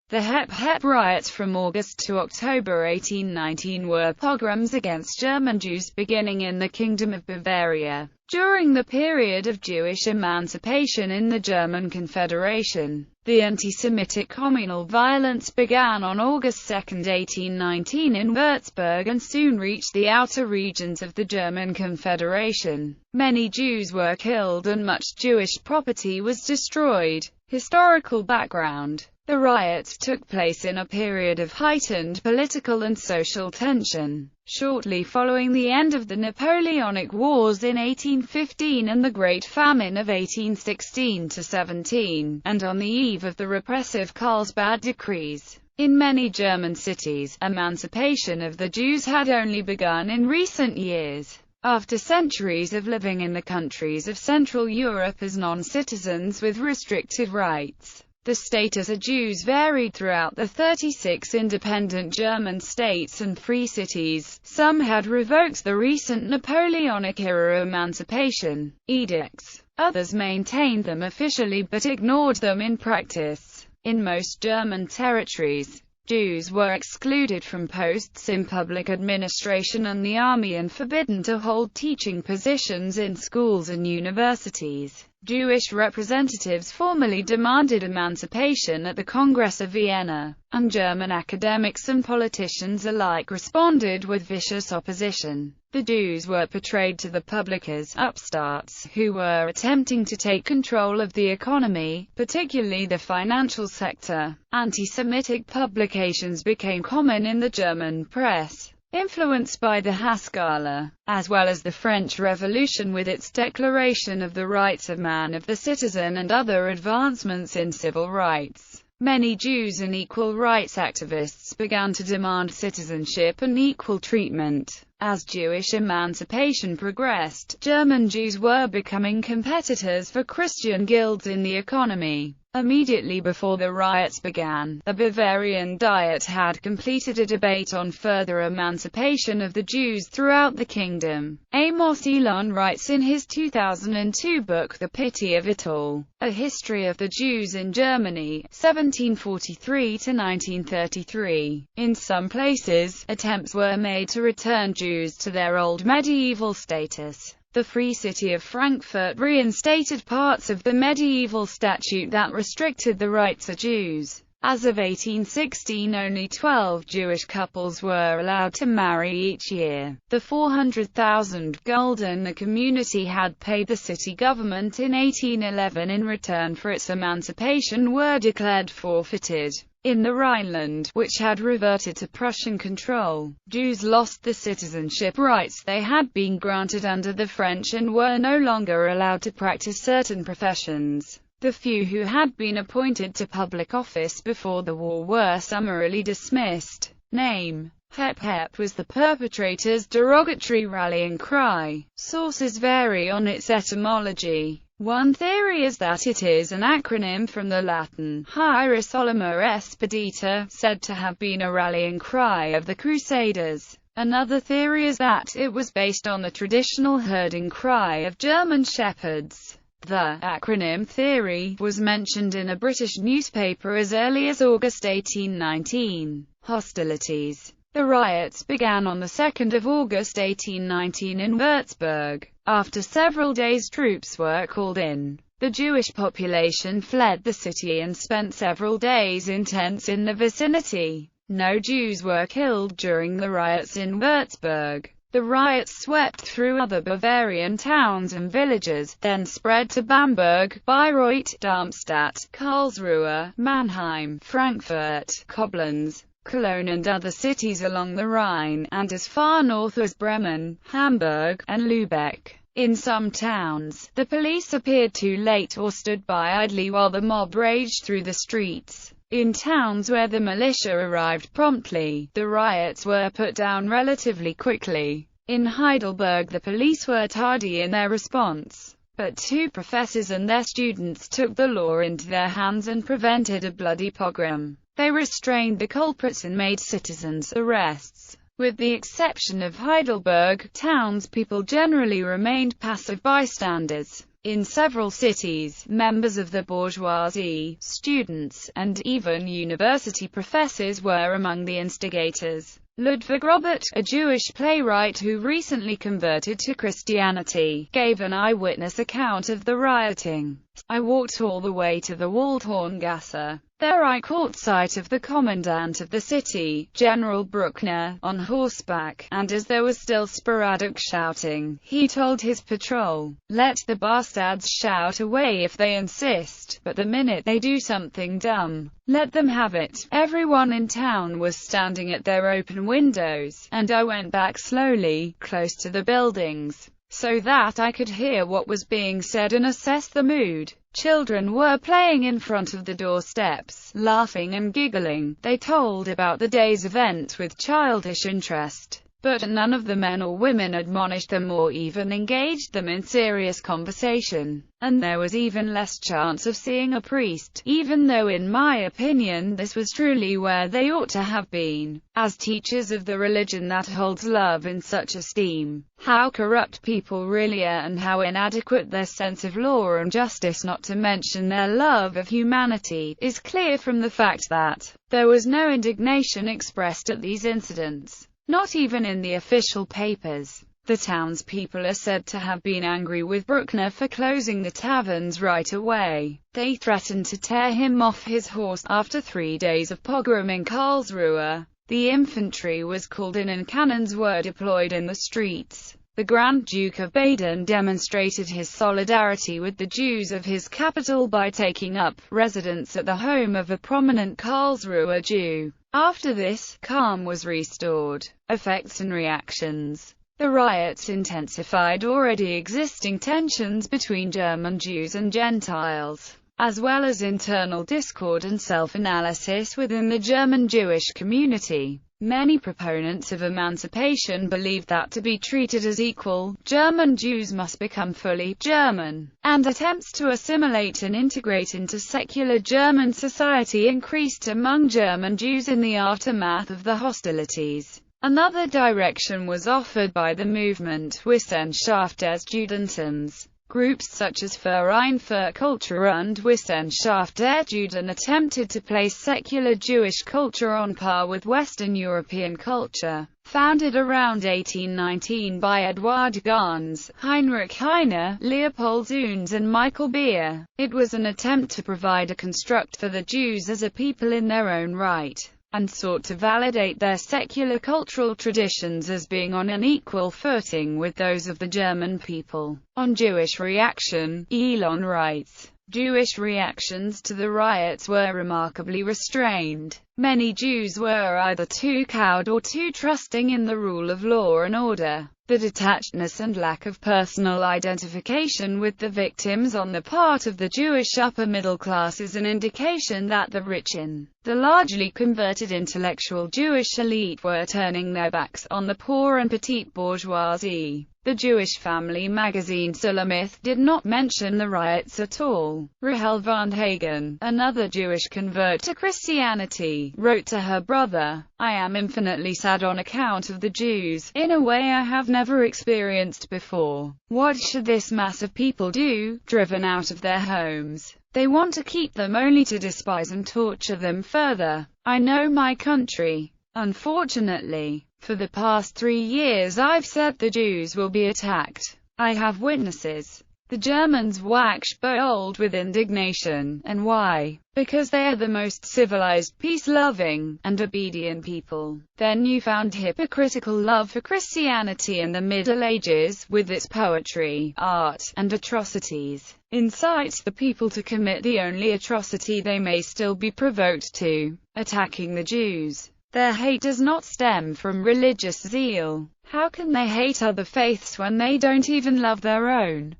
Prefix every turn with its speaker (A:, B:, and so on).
A: The Hep Hep riots from August to October 1819 were pogroms against German Jews beginning in the Kingdom of Bavaria, during the period of Jewish emancipation in the German Confederation. The anti-Semitic communal violence began on August 2, 1819 in Würzburg and soon reached the outer regions of the German Confederation. Many Jews were killed and much Jewish property was destroyed. Historical background: the riots took place in a period of heightened political and social tension, shortly following the end of the Napoleonic Wars in 1815 and the Great Famine of 1816–17, and on the eve of the repressive Karlsbad decrees. In many German cities, emancipation of the Jews had only begun in recent years. After centuries of living in the countries of Central Europe as non-citizens with restricted rights, the status of Jews varied throughout the 36 independent German states and free cities. Some had revoked the recent Napoleonic-era emancipation edicts. Others maintained them officially but ignored them in practice. In most German territories, Jews were excluded from posts in public administration and the army and forbidden to hold teaching positions in schools and universities. Jewish representatives formally demanded emancipation at the Congress of Vienna, and German academics and politicians alike responded with vicious opposition. The Jews were portrayed to the public as upstarts who were attempting to take control of the economy, particularly the financial sector. Anti-Semitic publications became common in the German press, influenced by the Haskalah, as well as the French Revolution with its declaration of the rights of man, of the citizen, and other advancements in civil rights. Many Jews and equal rights activists began to demand citizenship and equal treatment. As Jewish emancipation progressed, German Jews were becoming competitors for Christian guilds in the economy. Immediately before the riots began, the Bavarian Diet had completed a debate on further emancipation of the Jews throughout the kingdom. Amos Elon writes in his 2002 book The Pity of It All, A History of the Jews in Germany, 1743–1933. In some places, attempts were made to return Jews to their old medieval status. The Free City of Frankfurt reinstated parts of the medieval statute that restricted the rights of Jews. As of 1816, only 12 Jewish couples were allowed to marry each year. The 400,000 gulden the community had paid the city government in 1811 in return for its emancipation were declared forfeited. In the Rhineland, which had reverted to Prussian control, Jews lost the citizenship rights they had been granted under the French and were no longer allowed to practice certain professions. The few who had been appointed to public office before the war were summarily dismissed. Name: Hep Hep was the perpetrator's derogatory rallying cry. Sources vary on its etymology. One theory is that it is an acronym from the Latin Hierosolyma Expedita, said to have been a rallying cry of the Crusaders. Another theory is that it was based on the traditional herding cry of German shepherds. The acronym theory was mentioned in a British newspaper as early as August 1819. Hostilities. The riots began on the 2nd of August 1819 in Würzburg. After several days, troops were called in. The Jewish population fled the city and spent several days in tents in the vicinity. No Jews were killed during the riots in Würzburg. The riots swept through other Bavarian towns and villages, then spread to Bamberg, Bayreuth, Darmstadt, Karlsruhe, Mannheim, Frankfurt, Koblenz, Cologne and other cities along the Rhine, and as far north as Bremen, Hamburg, and Lübeck. In some towns, the police appeared too late or stood by idly while the mob raged through the streets. In towns where the militia arrived promptly, the riots were put down relatively quickly. In Heidelberg, the police were tardy in their response, but 2 professors and their students took the law into their hands and prevented a bloody pogrom. They restrained the culprits and made citizens' arrests. With the exception of Heidelberg, townspeople generally remained passive bystanders. In several cities, members of the bourgeoisie, students, and even university professors were among the instigators. Ludwig Robert, a Jewish playwright who recently converted to Christianity, gave an eyewitness account of the rioting. I walked all the way to the Waldhorngasse. There I caught sight of the commandant of the city, General Bruckner, on horseback, and as there was still sporadic shouting, he told his patrol, "Let the bastards shout away if they insist, but the minute they do something dumb, let them have it." Everyone in town was standing at their open windows, and I went back slowly, close to the buildings, so that I could hear what was being said and assess the mood. Children were playing in front of the doorsteps, laughing and giggling. They told about the day's event with childish interest, but none of the men or women admonished them or even engaged them in serious conversation, and there was even less chance of seeing a priest, even though in my opinion this was truly where they ought to have been, as teachers of the religion that holds love in such esteem. How corrupt people really are and how inadequate their sense of law and justice, not to mention their love of humanity, is clear from the fact that there was no indignation expressed at these incidents. Not even in the official papers. The townspeople are said to have been angry with Bruckner for closing the taverns right away. They threatened to tear him off his horse. After 3 days of pogrom in Karlsruhe, the infantry was called in and cannons were deployed in the streets. The Grand Duke of Baden demonstrated his solidarity with the Jews of his capital by taking up residence at the home of a prominent Karlsruhe Jew. After this, calm was restored. Effects and reactions. The riots intensified already existing tensions between German Jews and Gentiles, as well as internal discord and self-analysis within the German Jewish community. Many proponents of emancipation believed that to be treated as equal, German Jews must become fully German, and attempts to assimilate and integrate into secular German society increased among German Jews in the aftermath of the hostilities. Another direction was offered by the movement Wissenschaft des Judentums. Groups such as Verein für Kultur und Wissenschaft der Juden attempted to place secular Jewish culture on par with Western European culture. Founded around 1819 by Eduard Gans, Heinrich Heine, Leopold Zunes and Michael Beer, it was an attempt to provide a construct for the Jews as a people in their own right, and sought to validate their secular cultural traditions as being on an equal footing with those of the German people. On Jewish reaction, Elon writes, Jewish reactions to the riots were remarkably restrained. Many Jews were either too cowed or too trusting in the rule of law and order. The detachedness and lack of personal identification with the victims on the part of the Jewish upper middle class is an indication that the rich in the largely converted intellectual Jewish elite were turning their backs on the poor and petite bourgeoisie. The Jewish family magazine Sulamith did not mention the riots at all. Rahel van Hagen, another Jewish convert to Christianity, wrote to her brother, "I am infinitely sad on account of the Jews, in a way I have never experienced before. What should this mass of people do, driven out of their homes? They want to keep them only to despise and torture them further. I know my country. Unfortunately, for the past 3 years I've said the Jews will be attacked. I have witnesses." The Germans waxed bold with indignation. And why? Because they are the most civilized, peace-loving, and obedient people. Their newfound hypocritical love for Christianity in the Middle Ages, with its poetry, art, and atrocities, incites the people to commit the only atrocity they may still be provoked to: attacking the Jews. Their hate does not stem from religious zeal. How can they hate other faiths when they don't even love their own?